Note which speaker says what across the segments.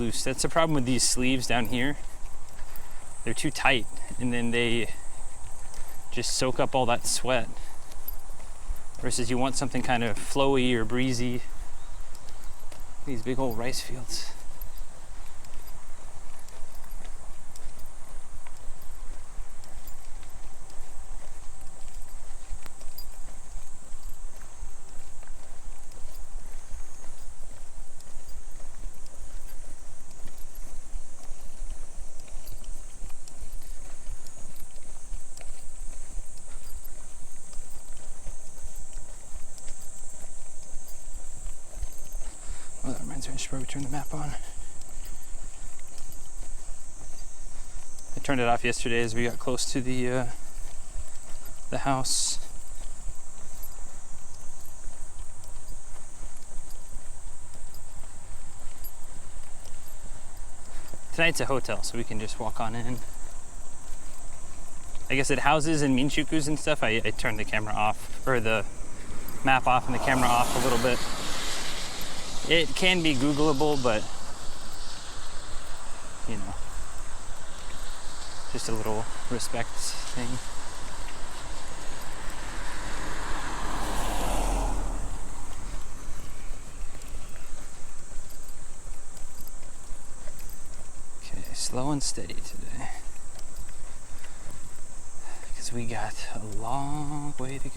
Speaker 1: loose. That's the problem with these sleeves down here. They're too tight, and then they just soak up all that sweat. Versus you want something kind of flowy or breezy. These big old rice fields. Oh, that reminds me, I should probably turn the map on. I turned it off yesterday as we got close to the house. Tonight's a hotel, so we can just walk on in. I guess at houses and Minshukus and stuff, I turned the camera off, or the map off and the camera off a little bit. It can be Googleable, but you know, just a little respect thing. Okay, slow and steady today, because we got a long way to go.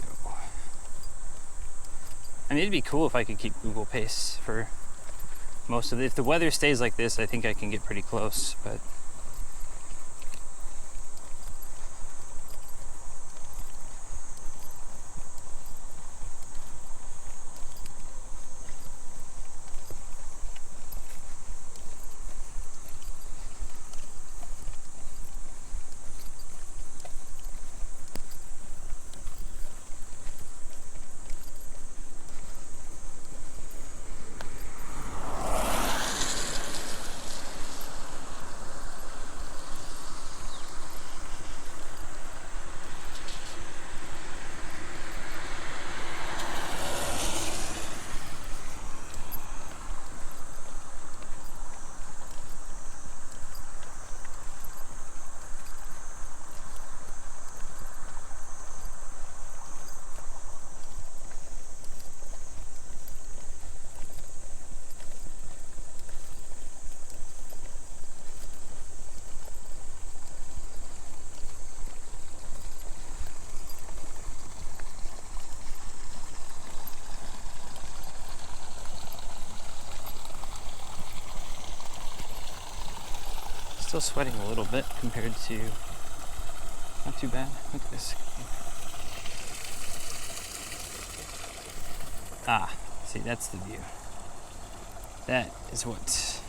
Speaker 1: I mean, it'd be cool if I could keep Google pace for most of it. If the weather stays like this, I think I can get pretty close, but still sweating a little bit compared to, not too bad. Look at this. Ah, see, that's the view. That is what.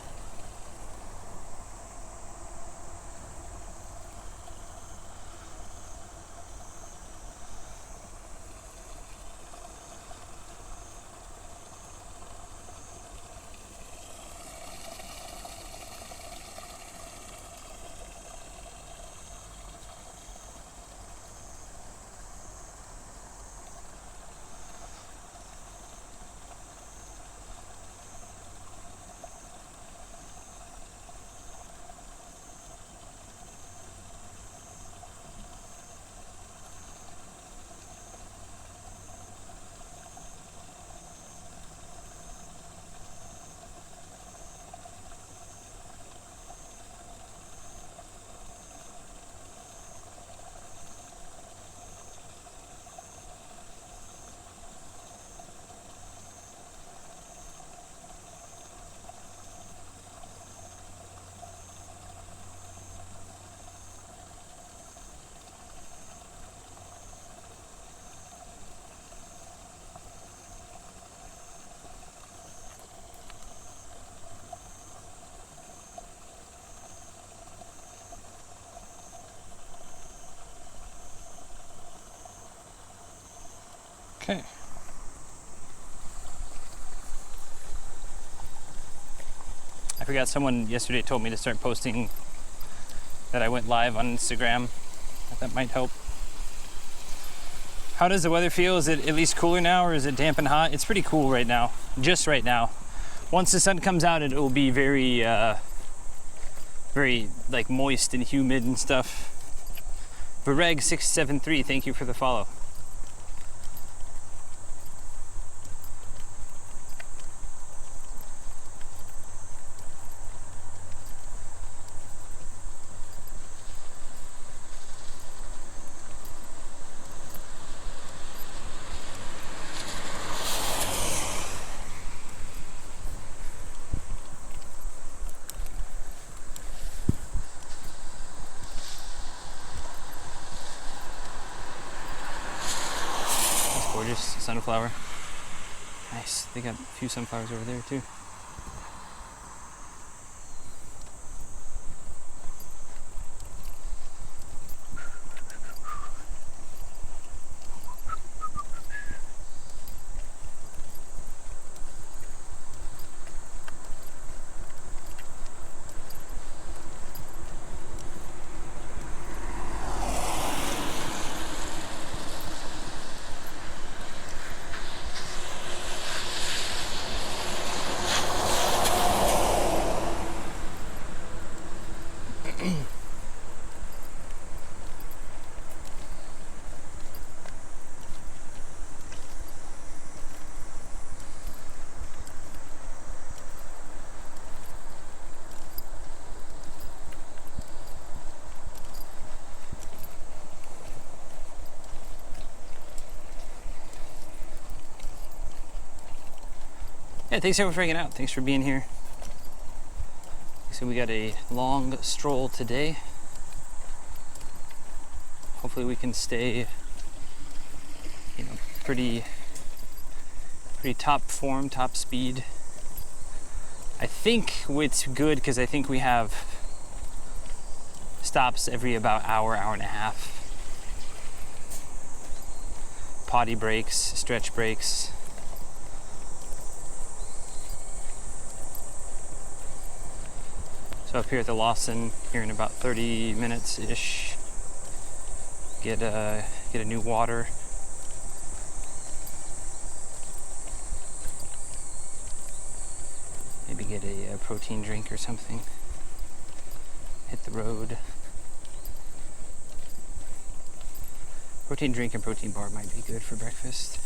Speaker 1: Okay. I forgot, someone yesterday told me to start posting that I went live on Instagram. That might help. How does the weather feel? Is it at least cooler now, or is it damp and hot? It's pretty cool right now, just right now. Once the sun comes out, it will be very very like moist and humid and stuff. Bereg673, thank you for the follow. Gorgeous sunflower. Nice. They got a few sunflowers over there too. Yeah, thanks everyone for hanging out. Thanks for being here. So we got a long stroll today. Hopefully we can stay, pretty top form, top speed. I think it's good because I think we have stops every about hour and a half. Potty breaks, stretch breaks. So up here at the Lawson, here in about 30 minutes-ish, get a new water. Maybe get a protein drink or something. Hit the road. Protein drink and protein bar might be good for breakfast.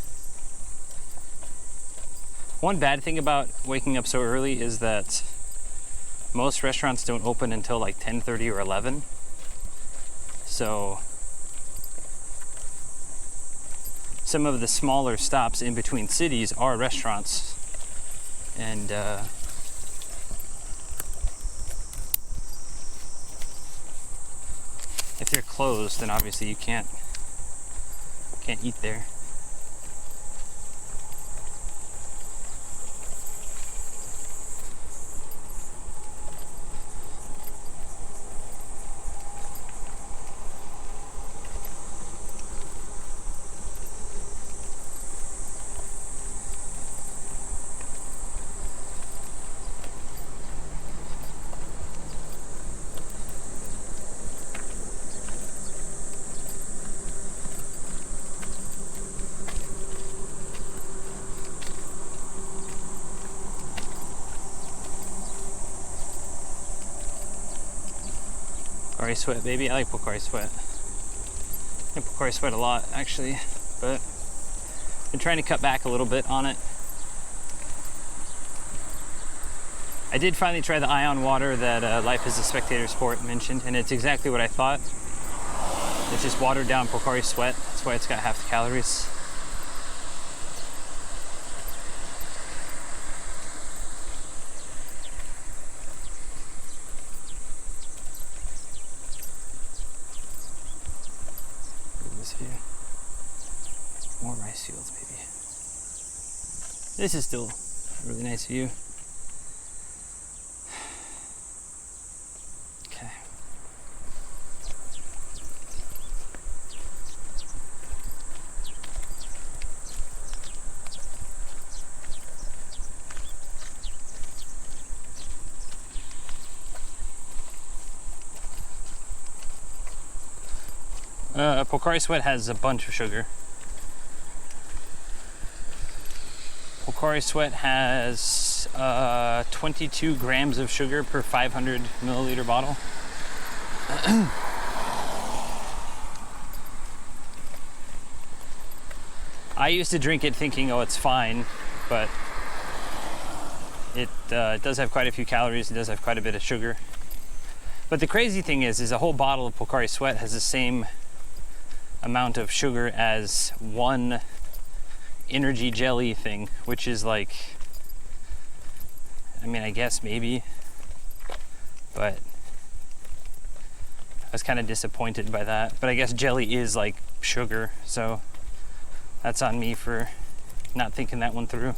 Speaker 1: One bad thing about waking up so early is that most restaurants don't open until like 10:30 or 11. So some of the smaller stops in between cities are restaurants. And if they're closed, then obviously you can't eat there. Pocari Sweat, baby. I like Pocari Sweat. I like Pocari Sweat a lot, actually, but I've been trying to cut back a little bit on it. I did finally try the ion water that Life is a Spectator Sport mentioned, and it's exactly what I thought. It's just watered down Pocari Sweat. That's why it's got half the calories. More rice fields, baby. This is still a really nice view. Okay. Pocari Sweat has a bunch of sugar. Pocari Sweat has about 22 grams of sugar per 500 milliliter bottle. I used to drink it thinking, oh, it's fine, but it does have quite a few calories. It does have quite a bit of sugar. But the crazy thing is a whole bottle of Pocari Sweat has the same amount of sugar as one energy jelly thing, which is like, I mean, I guess maybe, but I was kind of disappointed by that. But I guess jelly is like sugar, so that's on me for not thinking that one through.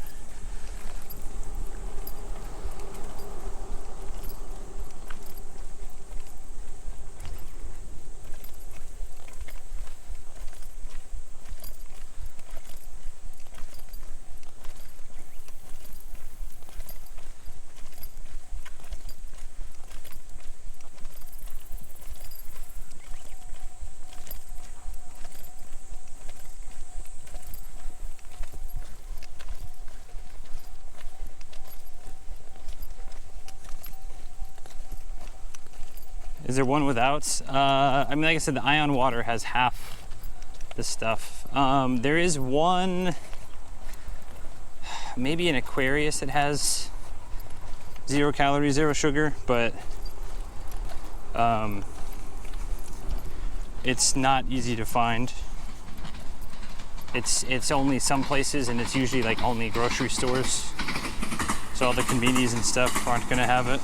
Speaker 1: Is there one without? I mean, like I said, the Ion water has half the stuff. There is one, maybe an Aquarius that has 0 calories, 0 sugar, but it's not easy to find. It's only some places, and it's usually like only grocery stores. So all the conveniences and stuff aren't gonna have it.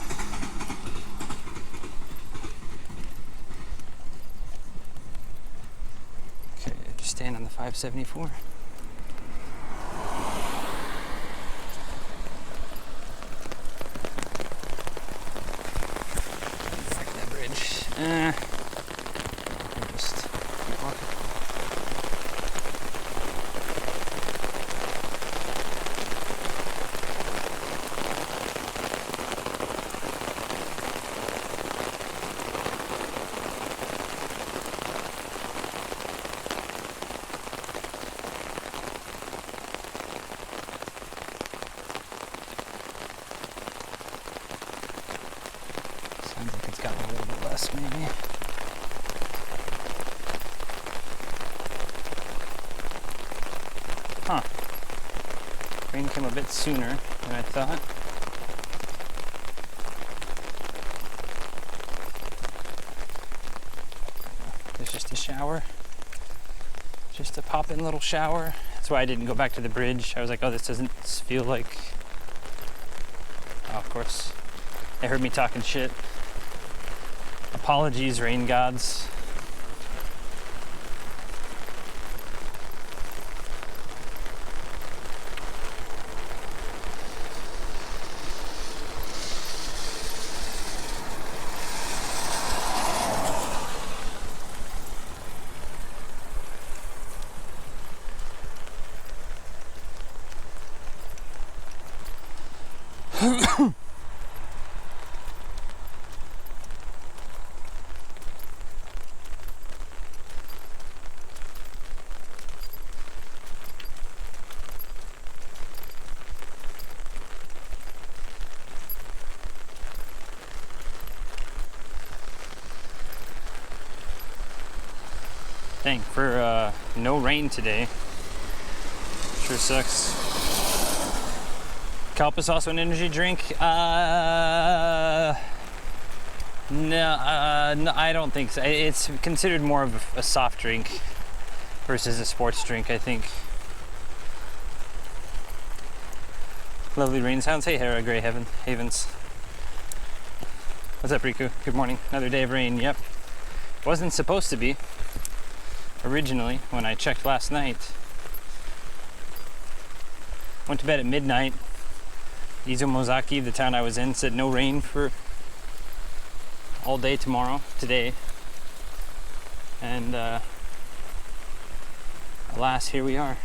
Speaker 1: Staying on the 574. Frick that bridge. I'll just keep walking. Sounds like it's gotten a little bit less, maybe. Huh. Rain came a bit sooner than I thought. There's just a shower. Just a pop-in little shower. That's why I didn't go back to the bridge. I was like, oh, this doesn't feel like... Oh, of course. They heard me talking shit. Apologies, rain gods. Dang, for no rain today. Sure sucks. Kelp is also an energy drink. No, I don't think so. It's considered more of a soft drink versus a sports drink, I think. Lovely rain sounds. Hey, Hera, Grey Havens. What's up, Riku? Good morning. Another day of rain. Yep. Wasn't supposed to be. Originally, when I checked last night. Went to bed at midnight. Izumozaki, the town I was in, said no rain for all day today. And alas, here we are.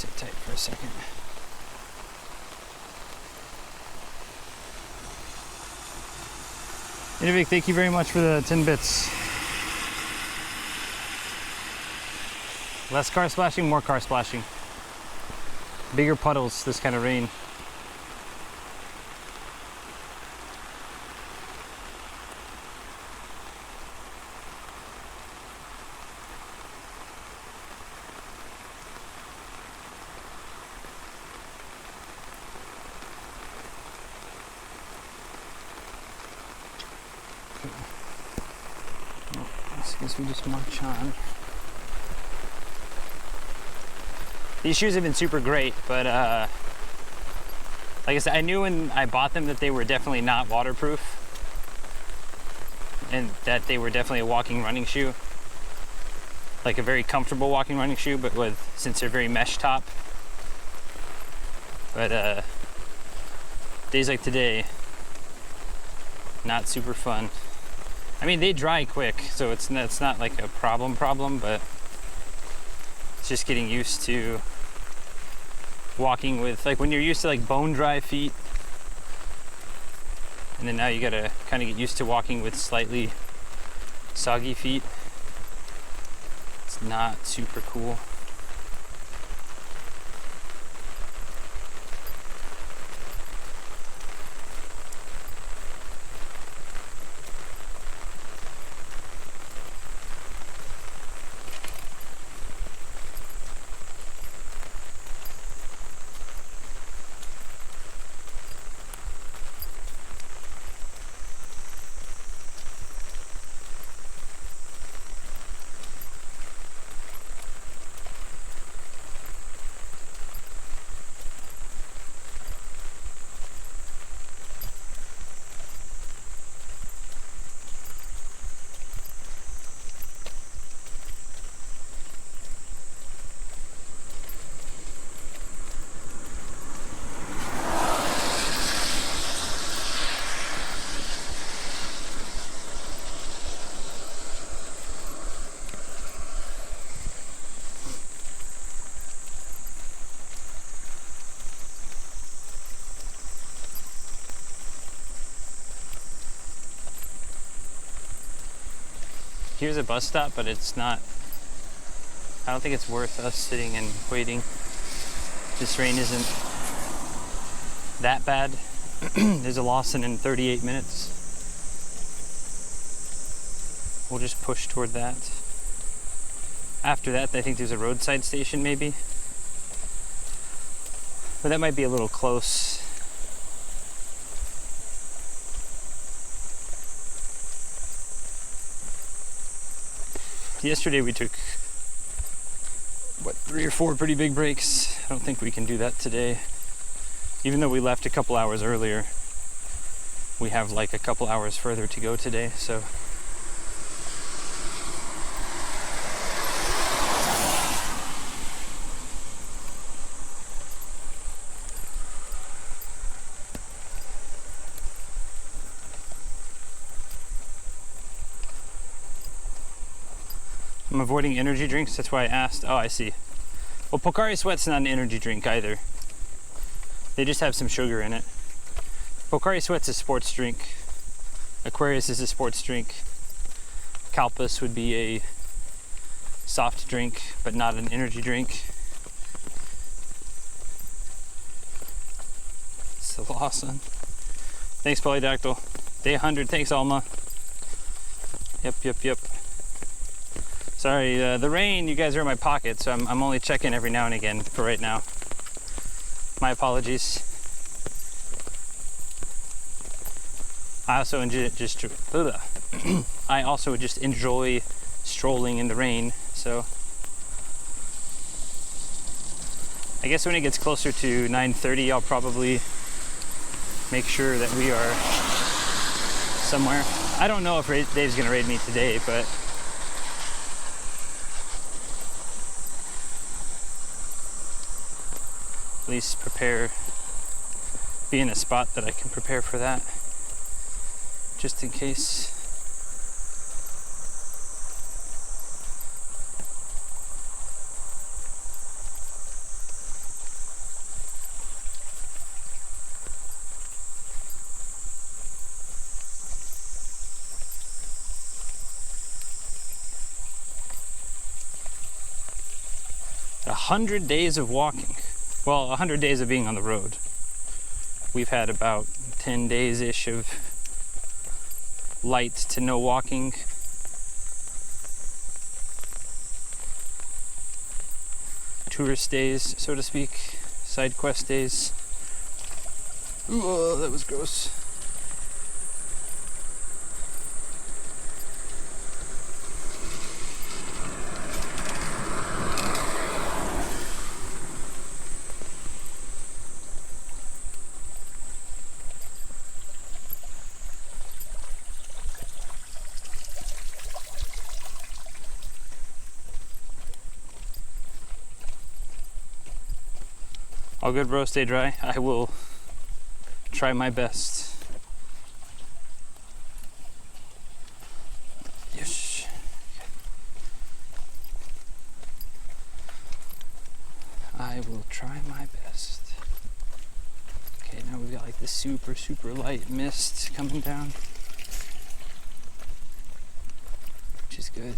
Speaker 1: Sit tight for a second. Inuvik, thank you very much for the 10 bits. Less car splashing, more car splashing. Bigger puddles this kind of rain. I guess we just march on. These shoes have been super great, but like I said, I knew when I bought them that they were definitely not waterproof and that they were definitely a walking running shoe. Like a very comfortable walking running shoe, but since they're very mesh top. But days like today, not super fun. I mean, they dry quick, so it's not like a problem, but it's just getting used to walking with, like when you're used to like bone dry feet, and then now you gotta kind of get used to walking with slightly soggy feet. It's not super cool. Here's a bus stop, but it's not, I don't think it's worth us sitting and waiting. This rain isn't that bad. There's a Lawson in 38 minutes. We'll just push toward that. After that, I think there's a roadside station maybe. But that might be a little close. Yesterday we took, 3 or 4 pretty big breaks. I don't think we can do that today. Even though we left a couple hours earlier, we have like a couple hours further to go today, so. I'm avoiding energy drinks, that's why I asked. Oh, I see. Well, Pocari Sweat's not an energy drink either. They just have some sugar in it. Pocari Sweat's a sports drink. Aquarius is a sports drink. Kalpus would be a soft drink, but not an energy drink. It's the Lawson. Thanks, Polydactyl. Day 100, thanks, Alma. Yep. Sorry, the rain, you guys are in my pocket, so I'm only checking every now and again for right now. My apologies. I also just enjoy strolling in the rain, so I guess when it gets closer to 9:30, I'll probably make sure that we are somewhere. I don't know if Dave's gonna raid me today, but at least be in a spot that I can prepare for that, just in case. 100 days of walking. Well, 100 days of being on the road. We've had about 10 days-ish of light to no walking. Tourist days, so to speak. Side quest days. Ooh, that was gross. All good, bro. Stay dry. I will try my best. Yes. I will try my best. Okay, now we've got like this super, super light mist coming down, which is good.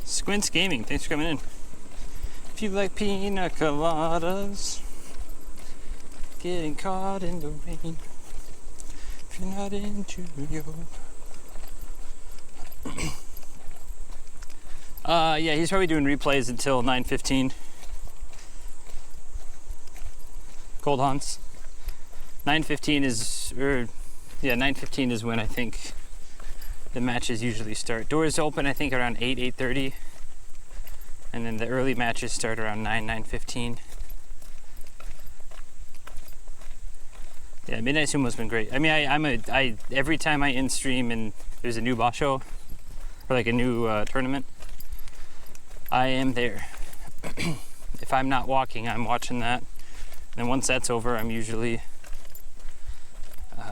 Speaker 1: Squints Gaming, thanks for coming in. If you like pina coladas, getting caught in the rain. If you're not into yo. Yeah, he's probably doing replays until 9:15. Cold Hans. 9:15 is, 9:15 is when I think the matches usually start. Doors open, I think, around 8:30. And then the early matches start around 9:15. Yeah, Midnight Sumo's been great. I mean, I every time I in stream and there's a new basho or like a new tournament, I am there. If I'm not walking, I'm watching that. And once that's over, I'm usually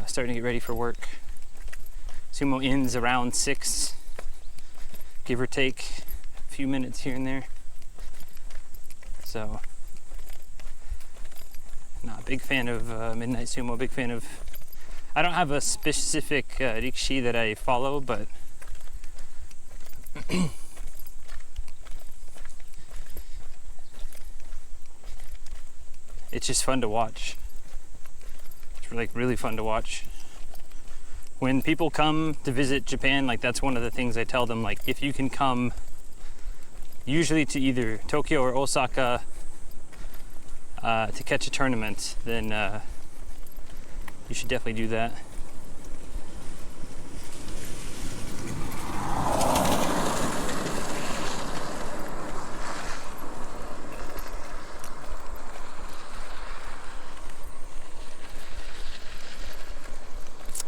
Speaker 1: starting to get ready for work. Sumo ends around 6, give or take a few minutes here and there. So, not a big fan of Midnight Sumo, big fan of... I don't have a specific rikishi that I follow, but... it's just fun to watch. It's like really fun to watch. When people come to visit Japan, like that's one of the things I tell them, like if you can come usually to either Tokyo or Osaka to catch a tournament, then you should definitely do that.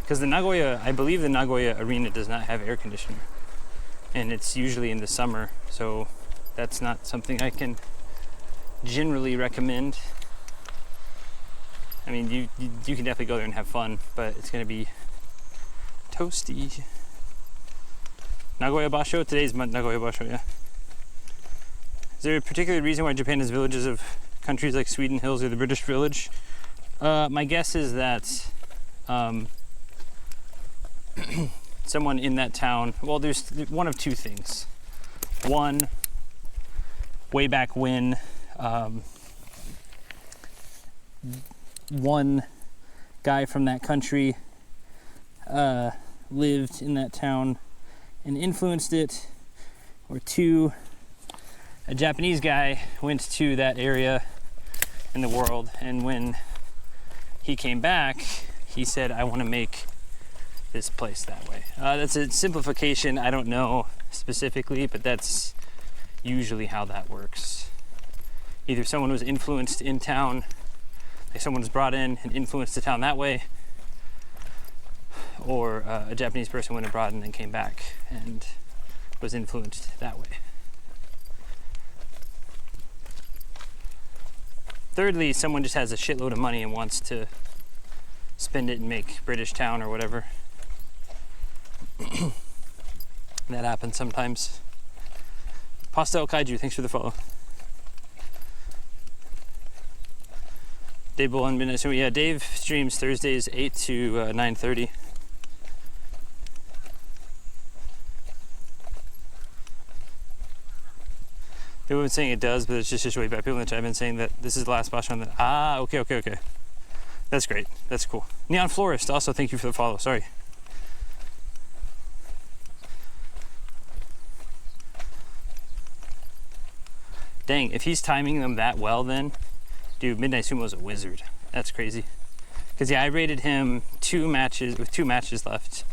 Speaker 1: Because the Nagoya, I believe the Nagoya arena does not have air conditioner, and it's usually in the summer, so that's not something I can generally recommend. I mean, you can definitely go there and have fun, but it's going to be toasty. Nagoya Basho, today's Nagoya Basho, yeah. Is there a particular reason why Japan has villages of countries like Sweden, Hills, or the British village? My guess is that someone in that town, well, there's one of two things. One, way back when, one guy from that country lived in that town and influenced it, or two, a Japanese guy went to that area in the world, and when he came back, he said, I want to make this place that way. That's a simplification. I don't know specifically, but that's usually how that works. Either someone was influenced in town, like someone was brought in and influenced the town that way, or a Japanese person went abroad and then came back and was influenced that way. Thirdly, someone just has a shitload of money and wants to spend it and make British town or whatever. That happens sometimes. Pastel Kaiju, thanks for the follow. Dave Bull on Midnight. So yeah, Dave streams Thursdays 8 to 9:30. People have been saying it does, but it's just way back. People in the chat have been saying that this is the last basho on the... Okay. That's great. That's cool. Neon Florist, also thank you for the follow. Sorry. Dang, if he's timing them that well, then, dude, Midnight Sumo's a wizard. That's crazy. Because yeah, I rated him 2 matches with 2 matches left.